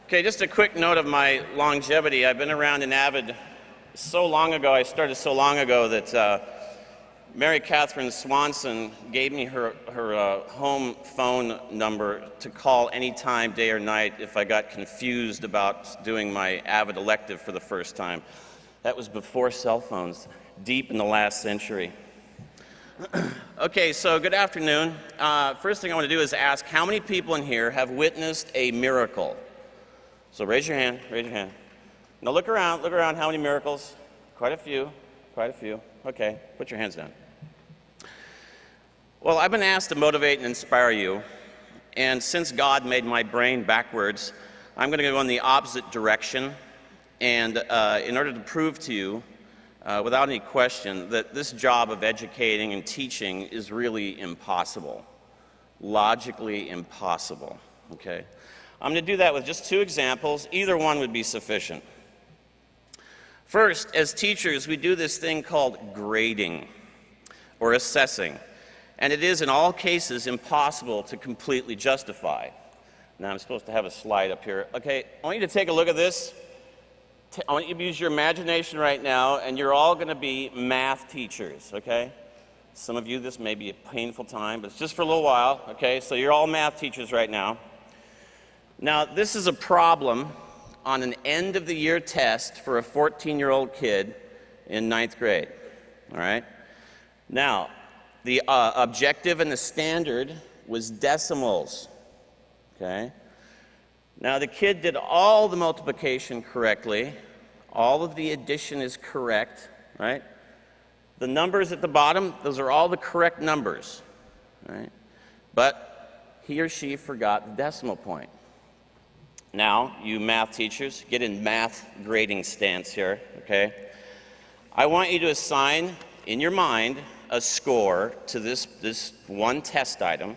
Okay, just a quick note of my longevity. I've been around in AVID so long ago. I started so long ago that Mary Catherine Swanson gave me her home phone number to call anytime, day or night, if I got confused about doing my AVID elective for the first time. That was before cell phones, deep in the last century. Okay, so good afternoon. First thing I want to do is ask how many people in here have witnessed a miracle? So raise your hand, raise your hand. Now look around, how many miracles? Quite a few, quite a few. Okay, put your hands down. Well, I've been asked to motivate and inspire you, and since God made my brain backwards, I'm going to go in the opposite direction, and in order to prove to you, without any question, that this job of educating and teaching is really impossible, logically impossible, okay? I'm going to do that with just two examples. Either one would be sufficient. First, as teachers, we do this thing called grading or assessing, and it is in all cases impossible to completely justify. Now, I'm supposed to have a slide up here. Okay, I want you to take a look at this. I want you to use your imagination right now, and you're all going to be math teachers, okay? Some of you, this may be a painful time, but it's just for a little while, okay? So you're all math teachers right now. Now, this is a problem on an end-of-the-year test for a 14-year-old kid in 9th grade, all right? Now, the objective and the standard was decimals, okay? Now, the kid did all the multiplication correctly. All of the addition is correct, right? The numbers at the bottom, those are all the correct numbers, right? But he or she forgot the decimal point. Now, you math teachers, get in math grading stance here, okay? I want you to assign, in your mind, a score to this one test item.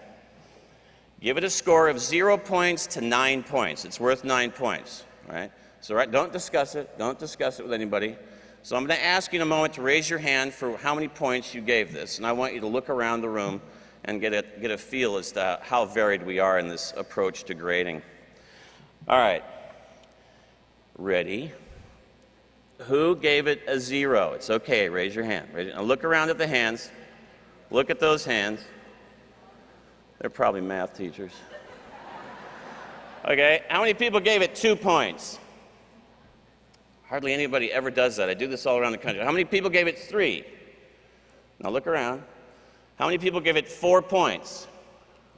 Give it a score of 0 points to 9 points. It's worth 9 points, right? So don't discuss it. Don't discuss it with anybody. So I'm going to ask you in a moment to raise your hand for how many points you gave this. And I want you to look around the room and get a feel as to how varied we are in this approach to grading. All right. Ready? Who gave it a 0? It's okay. Raise your hand. Now look around at the hands. Look at those hands. They're probably math teachers. Okay, how many people gave it 2 points? Hardly anybody ever does that. I do this all around the country. How many people gave it 3? Now look around. How many people gave it 4 points?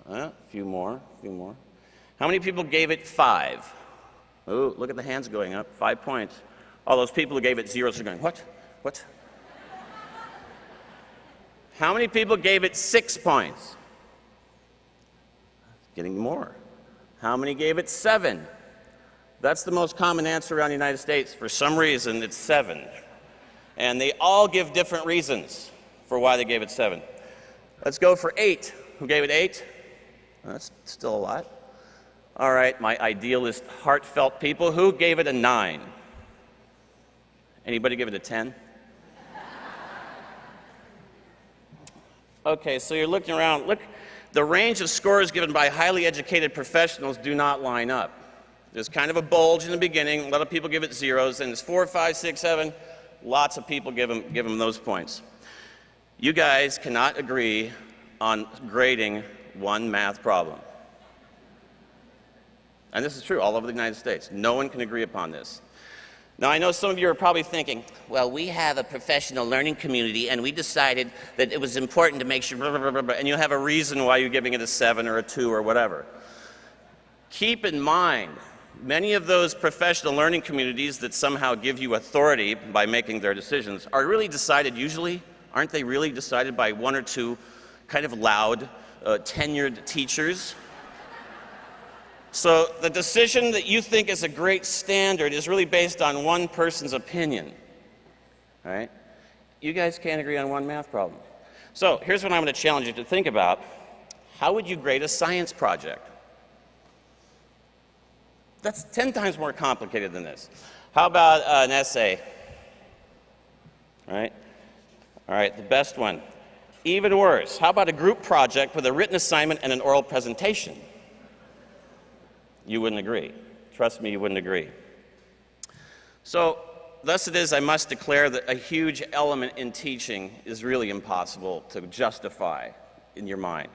A few more, a few more. How many people gave it 5? Oh, look at the hands going up, 5 points. All those people who gave it 0s are going, what? What? How many people gave it 6 points? Getting more. How many gave it 7? That's the most common answer around the United States. For some reason, it's 7. And they all give different reasons for why they gave it 7. Let's go for 8. Who gave it 8? That's still a lot. All right, my idealist, heartfelt people. Who gave it a 9? Anybody give it a 10? Okay, so you're looking around. Look. The range of scores given by highly educated professionals do not line up. There's kind of a bulge in the beginning. A lot of people give it 0s, and it's 4, 5, 6, 7. Lots of people give them those points. You guys cannot agree on grading one math problem. And this is true all over the United States. No one can agree upon this. Now, I know some of you are probably thinking, well, we have a professional learning community, and we decided that it was important to make sure, blah, blah, blah, blah, and you have a reason why you're giving it a 7 or a 2 or whatever. Keep in mind, many of those professional learning communities that somehow give you authority by making their decisions are really decided usually, aren't they really decided by 1 or 2 kind of loud, tenured teachers? So the decision that you think is a great standard is really based on one person's opinion, right? You guys can't agree on one math problem. So here's what I'm going to challenge you to think about. How would you grade a science project? That's 10 times more complicated than this. How about an essay? All right, the best one. Even worse, how about a group project with a written assignment and an oral presentation? You wouldn't agree. trust me, you wouldn't agree. So, thus it is I must declare that a huge element in teaching is really impossible to justify in your mind.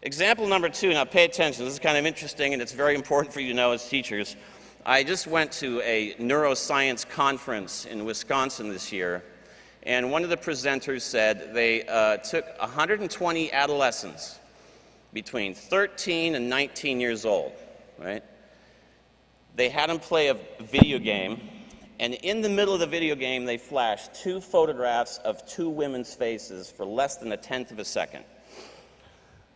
Example number 2, now pay attention, this is kind of interesting and it's very important for you to know as teachers. I just went to a neuroscience conference in Wisconsin this year, and one of the presenters said they took 120 adolescents between 13 and 19 years old, right? They had them play a video game, and in the middle of the video game they flashed 2 photographs of 2 women's faces for less than 1/10 of a second.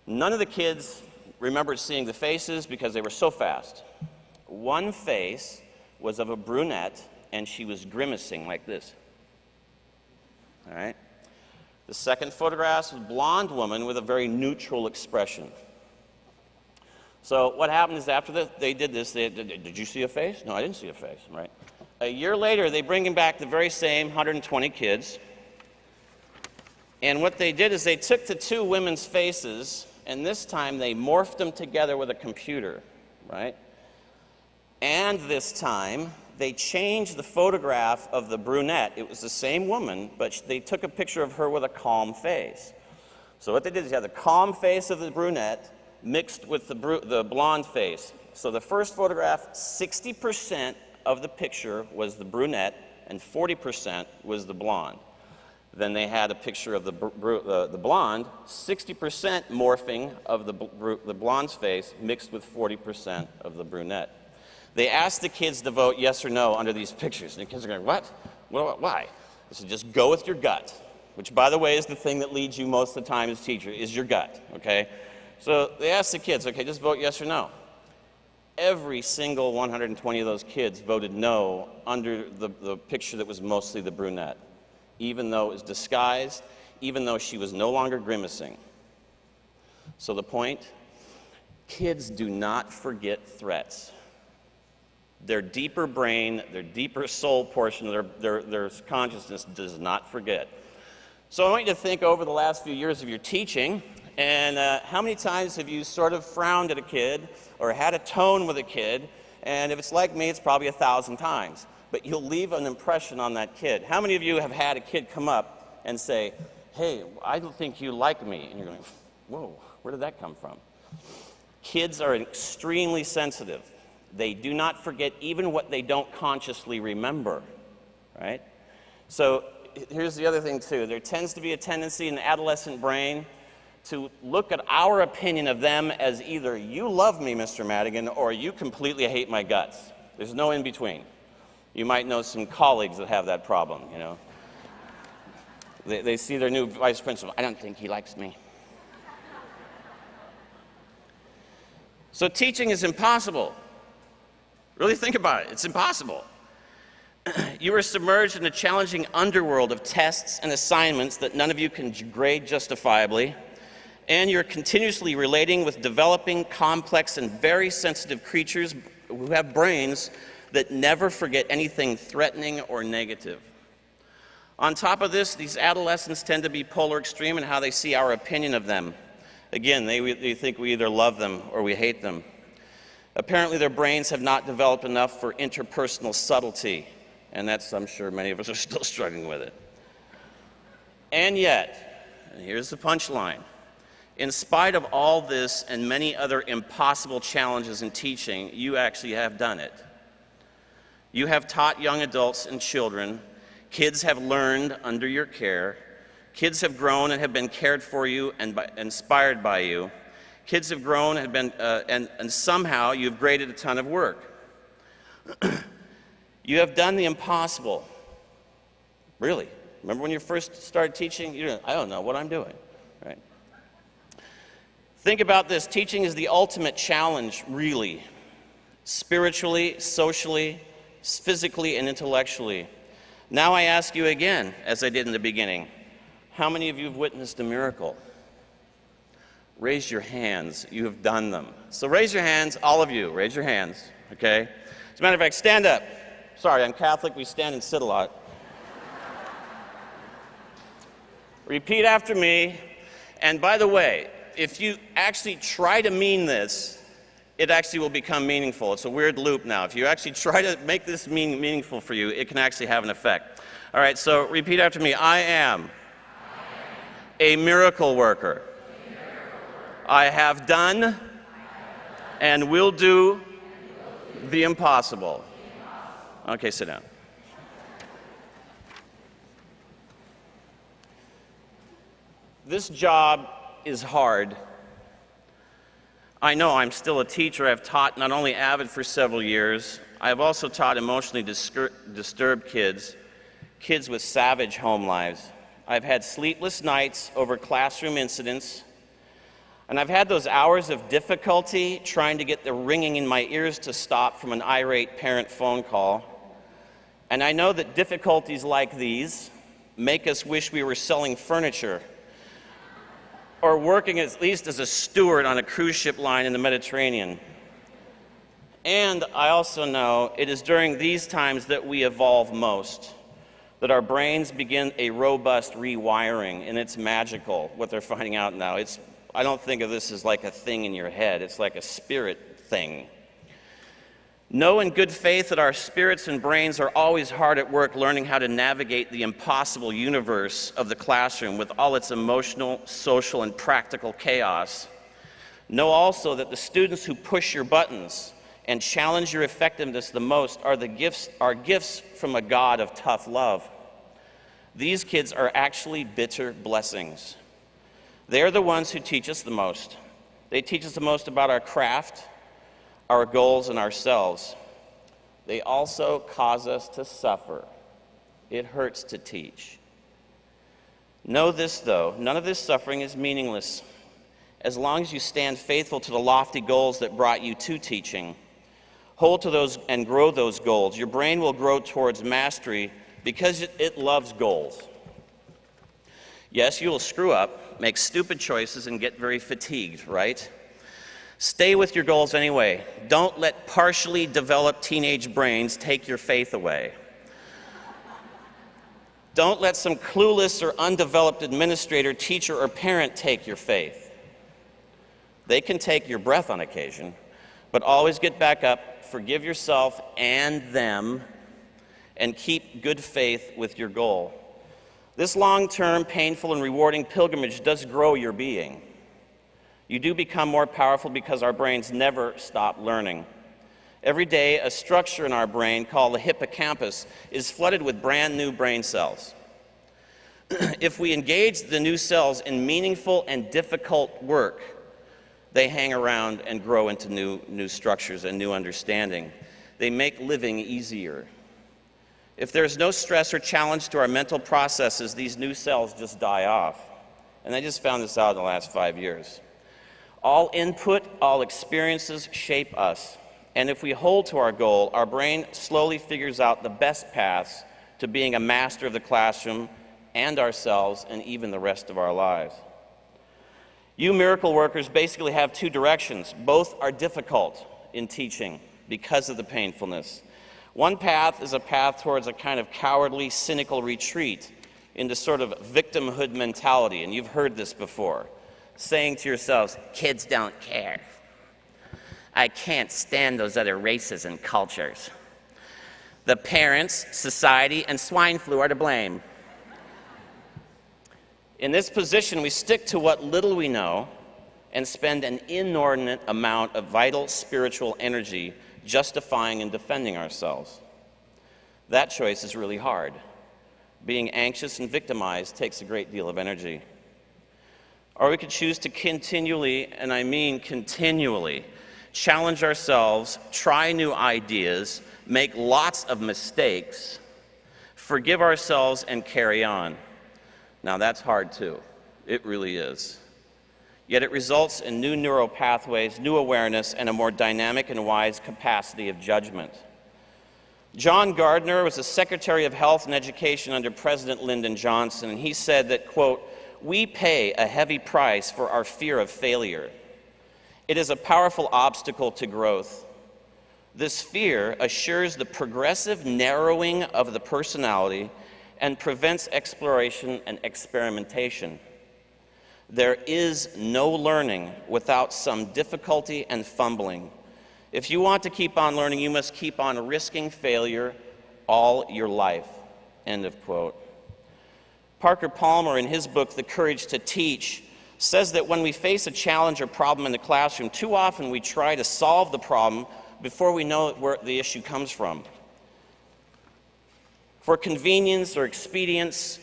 None of the kids remembered seeing the faces because they were so fast. One face was of a brunette, and she was grimacing like this. All right? The second photograph was a blonde woman with a very neutral expression. So what happened is after they did this, did you see a face? No, I didn't see a face, right? A year later, they bring back the very same 120 kids, and what they did is they took the 2 women's faces, and this time they morphed them together with a computer, right? And this time, they changed the photograph of the brunette. It was the same woman, but they took a picture of her with a calm face. So what they did is you had the calm face of the brunette mixed with the blonde face. So the first photograph, 60% of the picture was the brunette, and 40% was the blonde. Then they had a picture of the blonde, 60% morphing of the blonde's face mixed with 40% of the brunette. They asked the kids to vote yes or no under these pictures. And the kids are going, what? Why? They said, just go with your gut, which, by the way, is the thing that leads you most of the time as a teacher, is your gut, okay? So they asked the kids, okay, just vote yes or no. Every single 120 of those kids voted no under the picture that was mostly the brunette, even though it was disguised, even though she was no longer grimacing. So the point, kids do not forget threats. Their deeper brain, their deeper soul portion of their consciousness does not forget. So I want you to think over the last few years of your teaching, and how many times have you sort of frowned at a kid or had a tone with a kid, and if it's like me, it's probably 1,000 times. But you'll leave an impression on that kid. How many of you have had a kid come up and say, hey, I don't think you like me? And you're going, whoa, where did that come from? Kids are extremely sensitive. They do not forget even what they don't consciously remember, right? So here's the other thing too. There tends to be a tendency in the adolescent brain to look at our opinion of them as either you love me, Mr. Madigan, or you completely hate my guts. There's no in between. You might know some colleagues that have that problem, you know. They see their new vice principal. I don't think he likes me. So teaching is impossible. Really think about it. It's impossible. You are submerged in a challenging underworld of tests and assignments that none of you can grade justifiably, and you're continuously relating with developing, complex, and very sensitive creatures who have brains that never forget anything threatening or negative. On top of this, these adolescents tend to be polar extreme in how they see our opinion of them. Again, they think we either love them or we hate them. Apparently, their brains have not developed enough for interpersonal subtlety, and that's, I'm sure many of us are still struggling with it. And yet, and here's the punchline, in spite of all this and many other impossible challenges in teaching, you actually have done it. You have taught young adults and children. Kids have learned under your care. Kids have grown and have been cared for you and inspired by you. Kids have grown and, and somehow you've graded a ton of work. You have done the impossible. Really. Remember when you first started teaching? I don't know what I'm doing. Right? Think about this. Teaching is the ultimate challenge, really. Spiritually, socially, physically, and intellectually. Now I ask you again, as I did in the beginning, how many of you have witnessed a miracle? Raise your hands. You have done them. So raise your hands, all of you. Raise your hands, okay? As a matter of fact, stand up. Sorry, I'm Catholic. We stand and sit a lot. Repeat after me. And by the way, if you actually try to mean this, it actually will become meaningful. It's a weird loop now. If you actually try to make this meaningful for you, it can actually have an effect. All right, so repeat after me. I am a miracle worker. I have done and will do the impossible. Okay, sit down. This job is hard. I know I'm still a teacher. I've taught not only AVID for several years, I've also taught emotionally disturbed kids with savage home lives. I've had sleepless nights over classroom incidents, and I've had those hours of difficulty trying to get the ringing in my ears to stop from an irate parent phone call. And I know that difficulties like these make us wish we were selling furniture or working at least as a steward on a cruise ship line in the Mediterranean. And I also know it is during these times that we evolve most, that our brains begin a robust rewiring, and it's magical what they're finding out now. I don't think of this as like a thing in your head. It's like a spirit thing. Know in good faith that our spirits and brains are always hard at work learning how to navigate the impossible universe of the classroom with all its emotional, social, and practical chaos. Know also that the students who push your buttons and challenge your effectiveness the most are gifts from a God of tough love. These kids are actually bitter blessings. They are the ones who teach us the most. They teach us the most about our craft, our goals, and ourselves. They also cause us to suffer. It hurts to teach. Know this, though, none of this suffering is meaningless as long as you stand faithful to the lofty goals that brought you to teaching. Hold to those and grow those goals. Your brain will grow towards mastery because it loves goals. Yes, you will screw up, make stupid choices, and get very fatigued, right? Stay with your goals anyway. Don't let partially developed teenage brains take your faith away. Don't let some clueless or undeveloped administrator, teacher, or parent take your faith. They can take your breath on occasion, but always get back up, forgive yourself and them, and keep good faith with your goal. This long-term, painful, and rewarding pilgrimage does grow your being. You do become more powerful because our brains never stop learning. Every day, a structure in our brain called the hippocampus is flooded with brand new brain cells. If we engage the new cells in meaningful and difficult work, they hang around and grow into new structures and new understanding. They make living easier. If there's no stress or challenge to our mental processes, these new cells just die off. And I just found this out in the last 5 years. All input, all experiences shape us. And if we hold to our goal, our brain slowly figures out the best paths to being a master of the classroom and ourselves and even the rest of our lives. You miracle workers basically have two directions. Both are difficult in teaching because of the painfulness. One path is a path towards a kind of cowardly, cynical retreat into sort of victimhood mentality, and you've heard this before. Saying to yourselves, kids don't care. I can't stand those other races and cultures. The parents, society, and swine flu are to blame. In this position, we stick to what little we know and spend an inordinate amount of vital spiritual energy justifying and defending ourselves. That choice is really hard. Being anxious and victimized takes a great deal of energy. Or we could choose to continually, and I mean continually, challenge ourselves, try new ideas, make lots of mistakes, forgive ourselves, and carry on. Now that's hard too. It really is. Yet it results in new neural pathways, new awareness, and a more dynamic and wise capacity of judgment. John Gardner was the Secretary of Health and Education under President Lyndon Johnson, and he said that, quote, "We pay a heavy price for our fear of failure. It is a powerful obstacle to growth. This fear assures the progressive narrowing of the personality and prevents exploration and experimentation. There is no learning without some difficulty and fumbling. If you want to keep on learning, you must keep on risking failure all your life." End of quote. Parker Palmer, in his book, The Courage to Teach, says that when we face a challenge or problem in the classroom, too often we try to solve the problem before we know where the issue comes from. For convenience or expedience,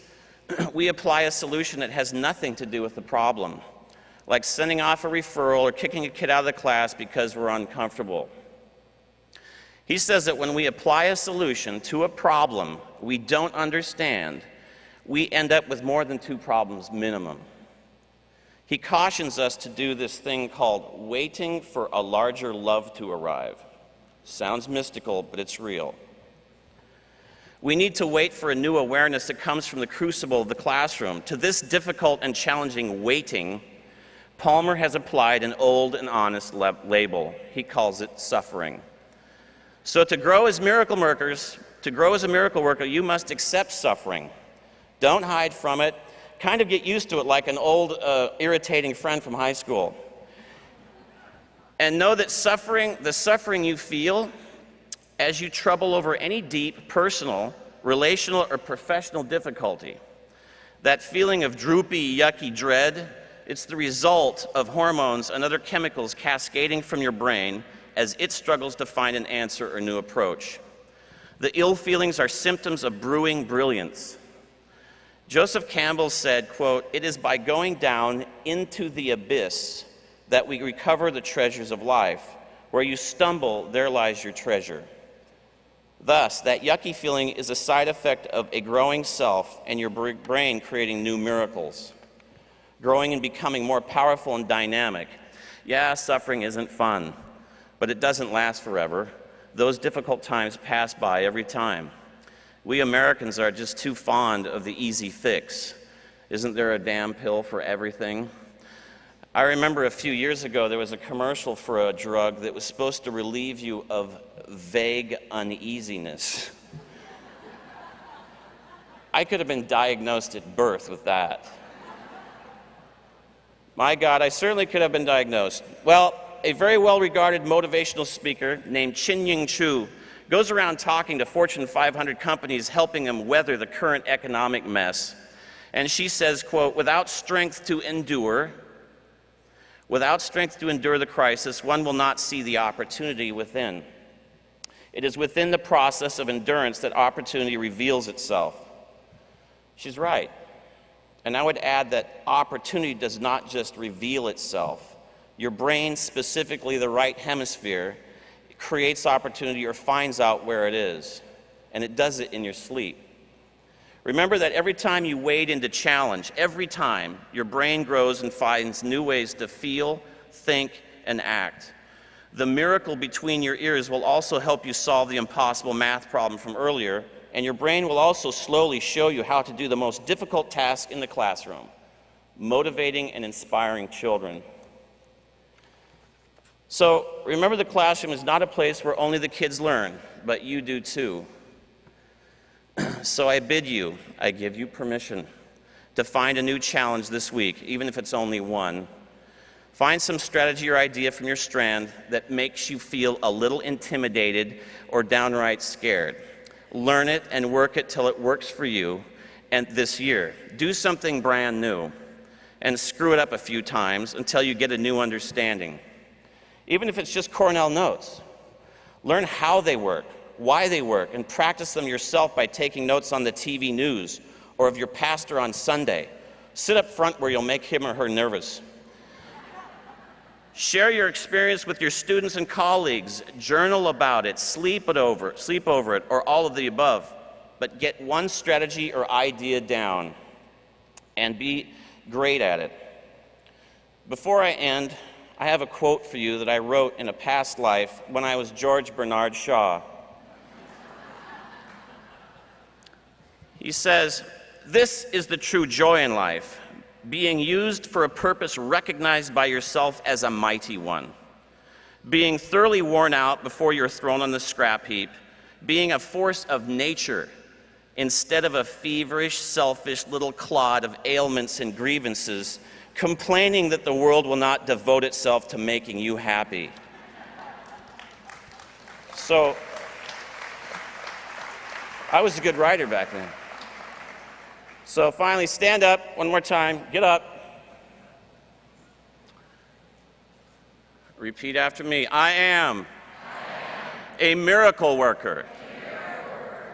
we apply a solution that has nothing to do with the problem, like sending off a referral or kicking a kid out of the class because we're uncomfortable. He says that when we apply a solution to a problem we don't understand, we end up with more than 2 problems minimum. He cautions us to do this thing called waiting for a larger love to arrive. Sounds mystical, but it's real. We need to wait for a new awareness that comes from the crucible of the classroom. To this difficult and challenging waiting, Palmer has applied an old and honest label. He calls it suffering. So to grow as a miracle worker, you must accept suffering. Don't hide from it. Kind of get used to it like an old, irritating friend from high school. And know that the suffering you feel as you trouble over any deep, personal, relational, or professional difficulty, that feeling of droopy, yucky dread, it's the result of hormones and other chemicals cascading from your brain as it struggles to find an answer or new approach. The ill feelings are symptoms of brewing brilliance. Joseph Campbell said, quote, "It is by going down into the abyss that we recover the treasures of life. Where you stumble, there lies your treasure." Thus, that yucky feeling is a side effect of a growing self and your brain creating new miracles, growing and becoming more powerful and dynamic. Yeah, suffering isn't fun, but it doesn't last forever. Those difficult times pass by every time. We Americans are just too fond of the easy fix. Isn't there a damn pill for everything? I remember a few years ago there was a commercial for a drug that was supposed to relieve you of vague uneasiness. I could have been diagnosed at birth with that. My God, I certainly could have been diagnosed. Well, a very well-regarded motivational speaker named Chin-Ying Chu goes around talking to Fortune 500 companies, helping them weather the current economic mess. And she says, quote, without strength to endure the crisis, one will not see the opportunity within. It is within the process of endurance that opportunity reveals itself. She's right. And I would add that opportunity does not just reveal itself. Your brain, specifically the right hemisphere, creates opportunity or finds out where it is. And it does it in your sleep. Remember that every time you wade into challenge, every time your brain grows and finds new ways to feel, think, and act. The miracle between your ears will also help you solve the impossible math problem from earlier, and your brain will also slowly show you how to do the most difficult task in the classroom, motivating and inspiring children. So remember, the classroom is not a place where only the kids learn, but you do too. So I give you permission to find a new challenge this week, even if it's only one. Find some strategy or idea from your strand that makes you feel a little intimidated or downright scared. Learn it and work it till it works for you. And this year, do something brand new and screw it up a few times until you get a new understanding. Even if it's just Cornell notes. Learn how they work, why they work, and practice them yourself by taking notes on the TV news or of your pastor on Sunday. Sit up front where you'll make him or her nervous. Share your experience with your students and colleagues. Journal about it, sleep over it, or all of the above. But get one strategy or idea down and be great at it. Before I end, I have a quote for you that I wrote in a past life when I was George Bernard Shaw. He says, "This is the true joy in life, being used for a purpose recognized by yourself as a mighty one, being thoroughly worn out before you're thrown on the scrap heap, being a force of nature instead of a feverish, selfish little clod of ailments and grievances, complaining that the world will not devote itself to making you happy." So I was a good writer back then. So finally, stand up one more time. Get up. Repeat after me. I am a miracle worker.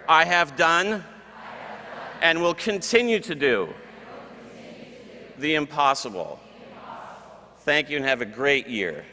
I have done and will continue to do the impossible. Thank you and have a great year.